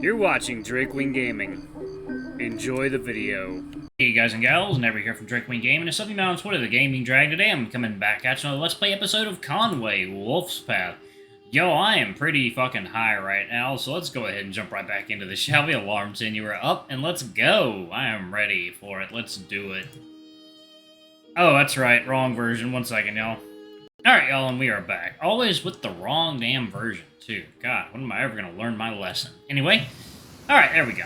You're watching Drakewing Gaming. Enjoy the video. Hey guys and gals, Never here from Drakewing Gaming. It's something on Twitter, the Gaming Drag. Today I'm coming back at you on a Let's Play episode of Conway, Wolf's Path. Yo, I am pretty fucking high right now, so let's go ahead and jump right back into this, shall we? Alarm tin, you are up, and let's go. I am ready for it. Let's do it. Oh, that's right. Wrong version. 1 second, y'all. Alright, y'all, and we are back. Always with the wrong damn version, too. God, when am I ever going to learn my lesson? Anyway, alright, there we go.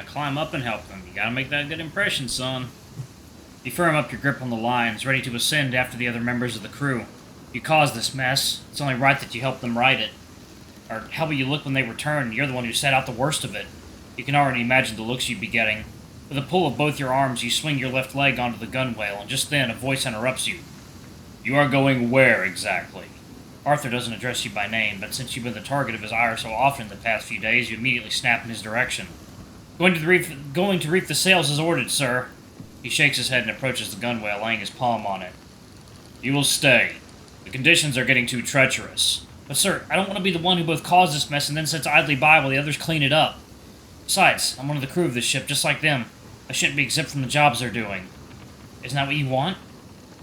Climb up and help them. You gotta make that good impression, son. You firm up your grip on the lines, ready to ascend after the other members of the crew. You caused this mess. It's only right that you help them right it. Or how will you look when they return? You're the one who set out the worst of it. You can already imagine the looks you'd be getting. With a pull of both your arms, you swing your left leg onto the gunwale, and just then a voice interrupts you. You are going where, exactly? Arthur doesn't address you by name, but since you've been the target of his ire so often the past few days, you immediately snap in his direction. Going to reef the sails as ordered, sir. He shakes his head and approaches the gunwale, laying his palm on it. You will stay. The conditions are getting too treacherous. But sir, I don't want to be the one who both caused this mess and then sits idly by while the others clean it up. Besides, I'm one of the crew of this ship, just like them. I shouldn't be exempt from the jobs they're doing. Isn't that what you want?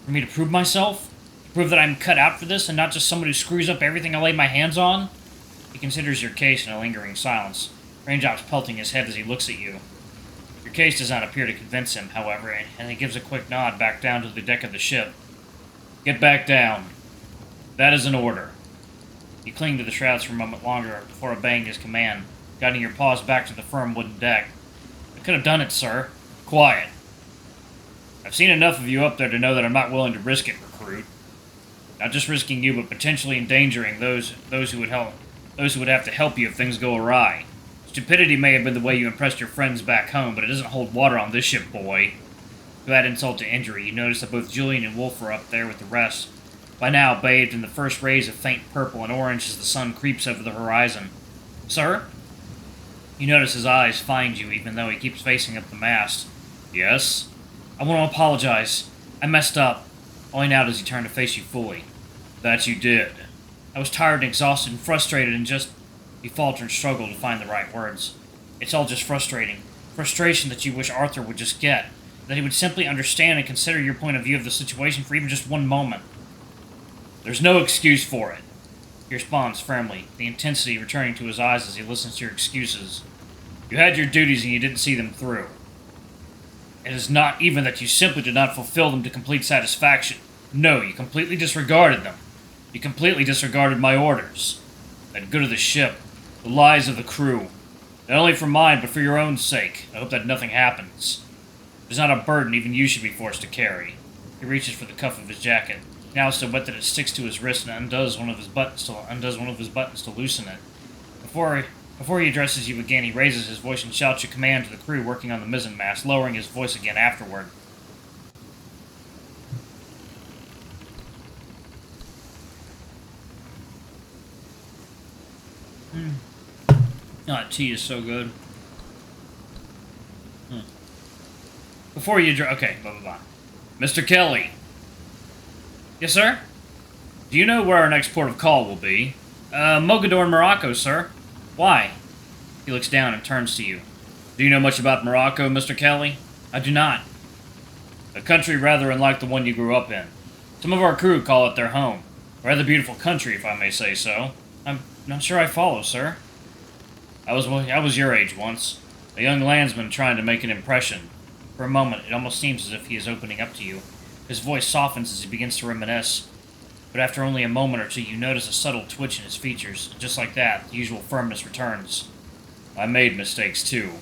For me to prove myself? To prove that I'm cut out for this and not just someone who screws up everything I lay my hands on? He considers your case in a lingering silence. Raindrops pelting his head as he looks at you. Your case does not appear to convince him, however, and he gives a quick nod back down to the deck of the ship. Get back down. That is an order. You cling to the shrouds for a moment longer before obeying his command, guiding your paws back to the firm wooden deck. I could have done it, sir. Quiet. I've seen enough of you up there to know that I'm not willing to risk it, recruit. Not just risking you, but potentially endangering those who would have to help you if things go awry. Stupidity may have been the way you impressed your friends back home, but it doesn't hold water on this ship, boy. To add insult to injury, you notice that both Julian and Wolf are up there with the rest, by now bathed in the first rays of faint purple and orange as the sun creeps over the horizon. Sir? You notice his eyes find you, even though he keeps facing up the mast. Yes? I want to apologize. I messed up. Only now does he turn to face you fully. That you did. I was tired and exhausted and frustrated and just... You falter and struggle to find the right words. It's all just frustrating. Frustration that you wish Arthur would just get. That he would simply understand and consider your point of view of the situation for even just one moment. There's no excuse for it. He responds firmly, the intensity returning to his eyes as he listens to your excuses. You had your duties and you didn't see them through. It is not even that you simply did not fulfill them to complete satisfaction. No, you completely disregarded them. You completely disregarded my orders. That good of the ship. The lives of the crew. Not only for mine, but for your own sake. I hope that nothing happens. It is not a burden even you should be forced to carry. He reaches for the cuff of his jacket, now so wet that it sticks to his wrist, and undoes one of his buttons to loosen it. Before he addresses you again, he raises his voice and shouts your command to the crew working on the mizzenmast, lowering his voice again afterward. That tea is so good. Before you okay, blah, blah, blah. Mr. Kelly. Yes, sir? Do you know where our next port of call will be? Mogador in Morocco, sir. Why? He looks down and turns to you. Do you know much about Morocco, Mr. Kelly? I do not. A country rather unlike the one you grew up in. Some of our crew call it their home. A rather beautiful country, if I may say so. I'm not sure I follow, sir. I was your age once. A young landsman trying to make an impression. For a moment, it almost seems as if he is opening up to you. His voice softens as he begins to reminisce. But after only a moment or two, you notice a subtle twitch in his features. And just like that, the usual firmness returns. I made mistakes, too.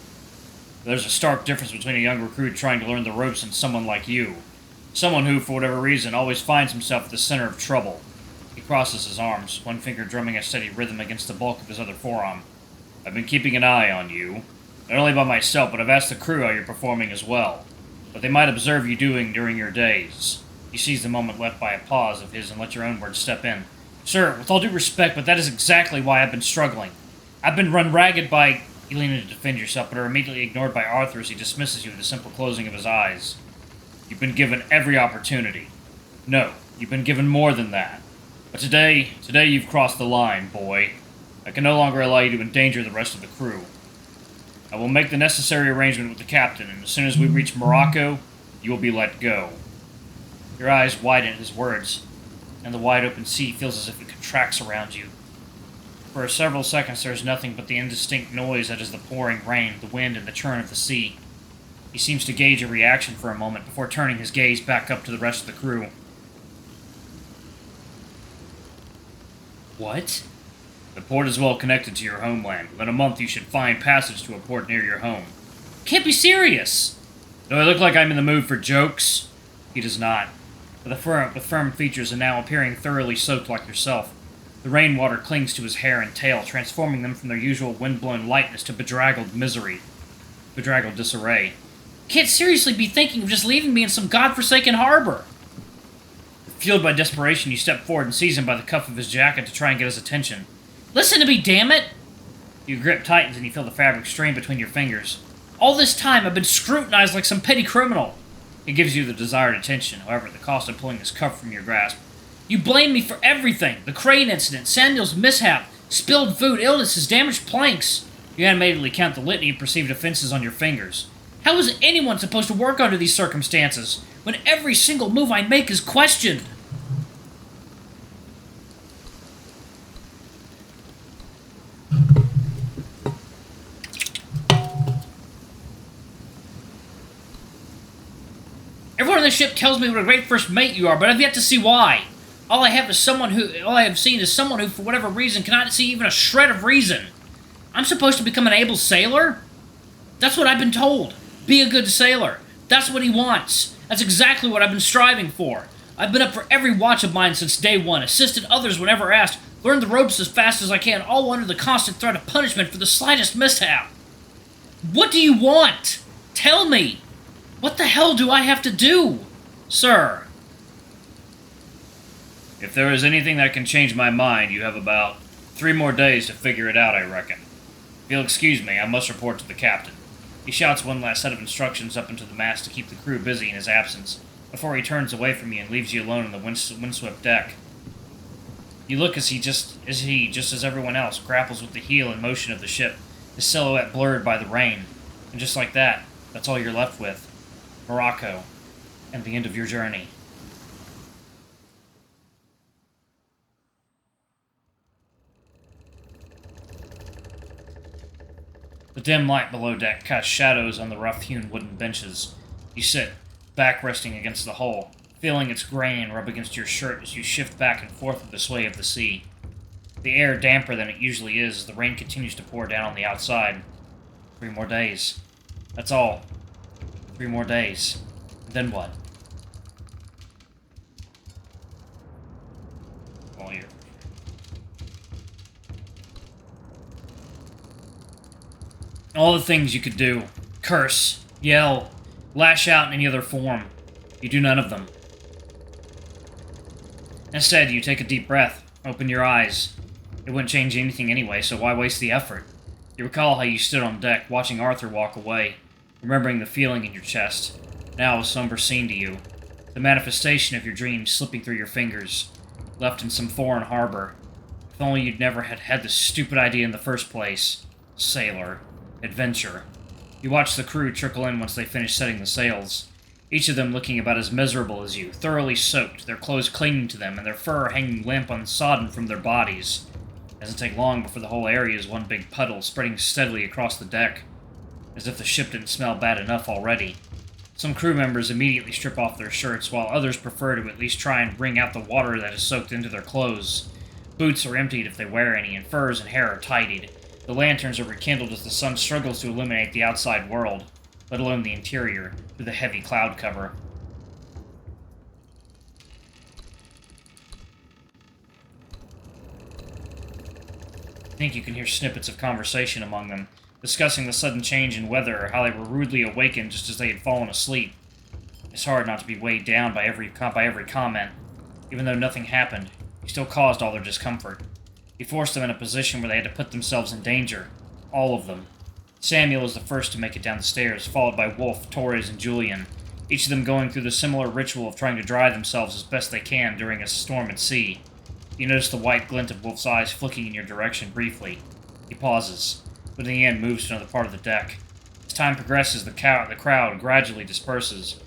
There's a stark difference between a young recruit trying to learn the ropes and someone like you. Someone who, for whatever reason, always finds himself at the center of trouble. He crosses his arms, one finger drumming a steady rhythm against the bulk of his other forearm. I've been keeping an eye on you. Not only by myself, but I've asked the crew how you're performing as well. What they might observe you doing during your days. You seize the moment left by a pause of his and let your own words step in. Sir, with all due respect, but that is exactly why I've been struggling. I've been run ragged by... You lean in to defend yourself, but are immediately ignored by Arthur as he dismisses you with a simple closing of his eyes. You've been given every opportunity. No, you've been given more than that. But today you've crossed the line, boy. I can no longer allow you to endanger the rest of the crew. I will make the necessary arrangement with the captain, and as soon as we reach Morocco, you will be let go." Your eyes widen at his words, and the wide-open sea feels as if it contracts around you. For several seconds there is nothing but the indistinct noise that is the pouring rain, the wind, and the churn of the sea. He seems to gauge a reaction for a moment before turning his gaze back up to the rest of the crew. "What?" "The port is well connected to your homeland. Within a month you should find passage to a port near your home." "Can't be serious!" "Do I look like I'm in the mood for jokes?" He does not. With firm features and now appearing thoroughly soaked like yourself, the rainwater clings to his hair and tail, transforming them from their usual wind-blown lightness to bedraggled disarray. "Can't seriously be thinking of just leaving me in some godforsaken harbor." Fueled by desperation, you step forward and seize him by the cuff of his jacket to try and get his attention. "Listen to me, damn it!" Your grip tightens and you feel the fabric strain between your fingers. "All this time I've been scrutinized like some petty criminal." He gives you the desired attention, however, at the cost of pulling his cuff from your grasp. "You blame me for everything. The crane incident, Samuel's mishap, spilled food, illnesses, damaged planks." You animatedly count the litany of perceived offenses on your fingers. "How is anyone supposed to work under these circumstances, when every single move I make is questioned?" "Everyone on the ship tells me what a great first mate you are, but I've yet to see why. All I have seen is someone who, for whatever reason, cannot see even a shred of reason. I'm supposed to become an able sailor? That's what I've been told. Be a good sailor. That's what he wants. That's exactly what I've been striving for. I've been up for every watch of mine since day one, assisted others whenever asked, learned the ropes as fast as I can, all under the constant threat of punishment for the slightest mishap. What do you want? Tell me. What the hell do I have to do, sir?" "If there is anything that can change my mind, you have about 3 more days to figure it out, I reckon. If you'll excuse me, I must report to the captain." He shouts one last set of instructions up into the mast to keep the crew busy in his absence, before he turns away from you and leaves you alone on the windswept deck. You look as he, just as everyone else, grapples with the heel and motion of the ship, his silhouette blurred by the rain. And just like that, that's all you're left with. Morocco, and the end of your journey. The dim light below deck casts shadows on the rough-hewn wooden benches. You sit, back resting against the hull, feeling its grain rub against your shirt as you shift back and forth with the sway of the sea. The air damper than it usually is as the rain continues to pour down on the outside. 3 more days. That's all. 3 more days. Then what? Well, here. All the things you could do. Curse, yell, lash out in any other form. You do none of them. Instead, you take a deep breath, open your eyes. It wouldn't change anything anyway, so why waste the effort? You recall how you stood on deck, watching Arthur walk away, remembering the feeling in your chest. Now a somber scene to you. The manifestation of your dreams slipping through your fingers, left in some foreign harbor. If only you'd never had this stupid idea in the first place. Sailor. Adventure. You watch the crew trickle in once they finish setting the sails. Each of them looking about as miserable as you, thoroughly soaked, their clothes clinging to them, and their fur hanging limp unsodden from their bodies. It doesn't take long before the whole area is one big puddle, spreading steadily across the deck, as if the ship didn't smell bad enough already. Some crew members immediately strip off their shirts, while others prefer to at least try and wring out the water that is soaked into their clothes. Boots are emptied if they wear any, and furs and hair are tidied. The lanterns are rekindled as the sun struggles to illuminate the outside world, let alone the interior, through the heavy cloud cover. I think you can hear snippets of conversation among them, discussing the sudden change in weather or how they were rudely awakened just as they had fallen asleep. It's hard not to be weighed down by every comment. Even though nothing happened, you still caused all their discomfort. You forced them in a position where they had to put themselves in danger. All of them. Samuel is the first to make it down the stairs, followed by Wolf, Torres, and Julian, each of them going through the similar ritual of trying to dry themselves as best they can during a storm at sea. You notice the white glint of Wolf's eyes flicking in your direction briefly. He pauses, but in the end moves to another part of the deck. As time progresses, the crowd gradually disperses.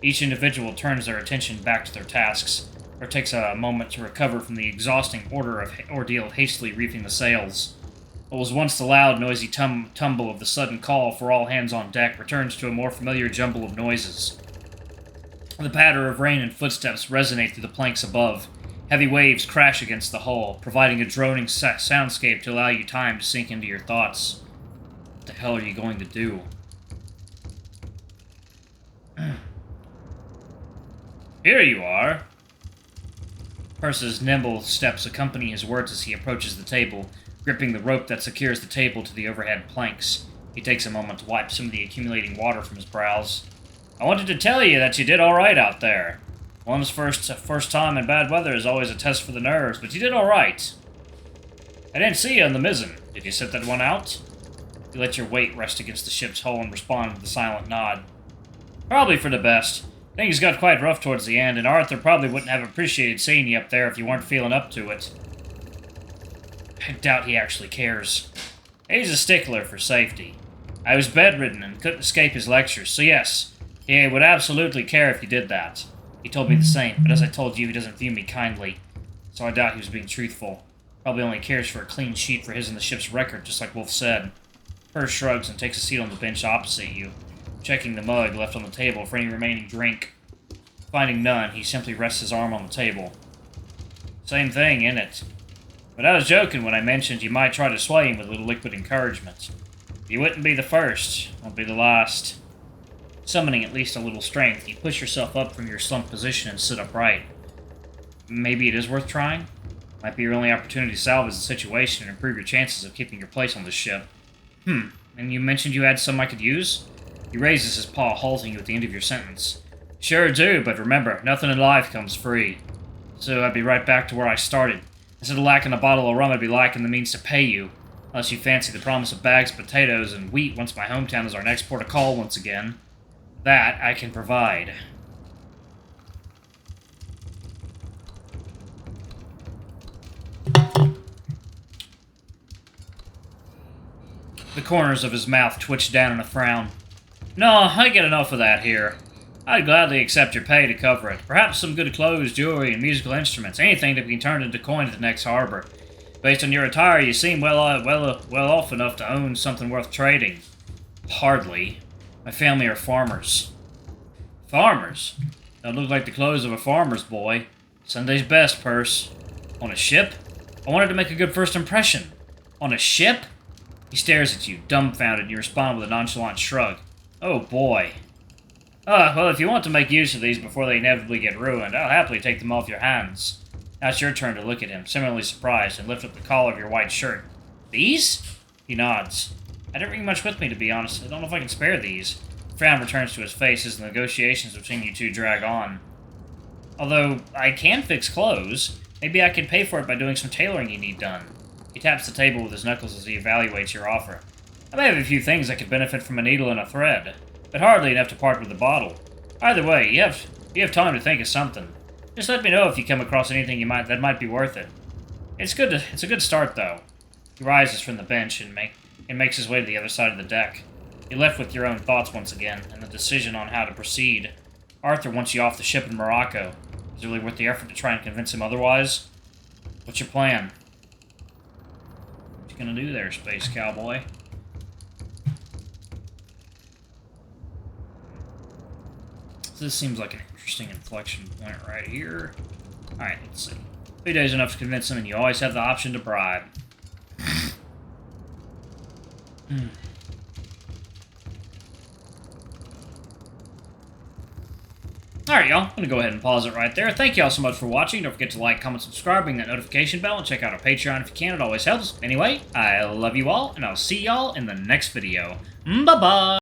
Each individual turns their attention back to their tasks, or takes a moment to recover from the exhausting ordeal of hastily reefing the sails. What was once the loud, noisy tumble of the sudden call for all hands on deck returns to a more familiar jumble of noises. The patter of rain and footsteps resonate through the planks above. Heavy waves crash against the hull, providing a droning soundscape to allow you time to sink into your thoughts. What the hell are you going to do? Here you are. Perce's nimble steps accompany his words as he approaches the table, gripping the rope that secures the table to the overhead planks. He takes a moment to wipe some of the accumulating water from his brows. I wanted to tell you that you did alright out there. One's first time in bad weather is always a test for the nerves, but you did alright. I didn't see you on the mizzen. Did you sit that one out? You let your weight rest against the ship's hull and respond with a silent nod. Probably for the best. Things got quite rough towards the end, and Arthur probably wouldn't have appreciated seeing you up there if you weren't feeling up to it. I doubt he actually cares. He's a stickler for safety. I was bedridden and couldn't escape his lectures, so yes, he would absolutely care if you did that. He told me the same, but as I told you, he doesn't view me kindly, so I doubt he was being truthful. Probably only cares for a clean sheet for his and the ship's record, just like Wolf said. Perce shrugs and takes a seat on the bench opposite you, checking the mug left on the table for any remaining drink. Finding none, he simply rests his arm on the table. Same thing, innit? But I was joking when I mentioned you might try to sway him with a little liquid encouragement. You wouldn't be the first, won't be the last. Summoning at least a little strength, you push yourself up from your slumped position and sit upright. Maybe it is worth trying? Might be your only opportunity to salvage the situation and improve your chances of keeping your place on this ship. And you mentioned you had some I could use? He raises his paw, halting you at the end of your sentence. Sure do, but remember, nothing in life comes free. So I'd be right back to where I started. Instead of lacking a bottle of rum, I'd be lacking the means to pay you. Unless you fancy the promise of bags of potatoes and wheat once my hometown is our next port of call once again. That I can provide. The corners of his mouth twitched down in a frown. No, I get enough of that here. I'd gladly accept your pay to cover it. Perhaps some good clothes, jewelry, and musical instruments. Anything that can be turned into coin at the next harbor. Based on your attire, you seem well off enough to own something worth trading. Hardly. My family are farmers. Farmers? That look like the clothes of a farmer's boy. Sunday's best, Perce. On a ship? I wanted to make a good first impression. On a ship? He stares at you, dumbfounded, and you respond with a nonchalant shrug. Oh boy. Well, if you want to make use of these before they inevitably get ruined, I'll happily take them off your hands. Now it's your turn to look at him, similarly surprised, and lift up the collar of your white shirt. These? He nods. I didn't bring much with me, to be honest. I don't know if I can spare these. The frown returns to his face as the negotiations between you two drag on. Although, I can fix clothes. Maybe I can pay for it by doing some tailoring you need done. He taps the table with his knuckles as he evaluates your offer. I may have a few things that could benefit from a needle and a thread, but hardly enough to part with the bottle. Either way, you have time to think of something. Just let me know if you come across anything that might be worth it. It's a good start, though. He rises from the bench and makes his way to the other side of the deck. You're left with your own thoughts once again, and the decision on how to proceed. Arthur wants you off the ship in Morocco. Is it really worth the effort to try and convince him otherwise? What's your plan? What you gonna do there, space cowboy? So this seems like an interesting inflection point right here. Alright, let's see. 3 days enough to convince him, and you always have the option to bribe. Alright, y'all. I'm going to go ahead and pause it right there. Thank y'all so much for watching. Don't forget to like, comment, subscribe, ring that notification bell, and check out our Patreon if you can. It always helps. Anyway, I love you all, and I'll see y'all in the next video. Bye-bye!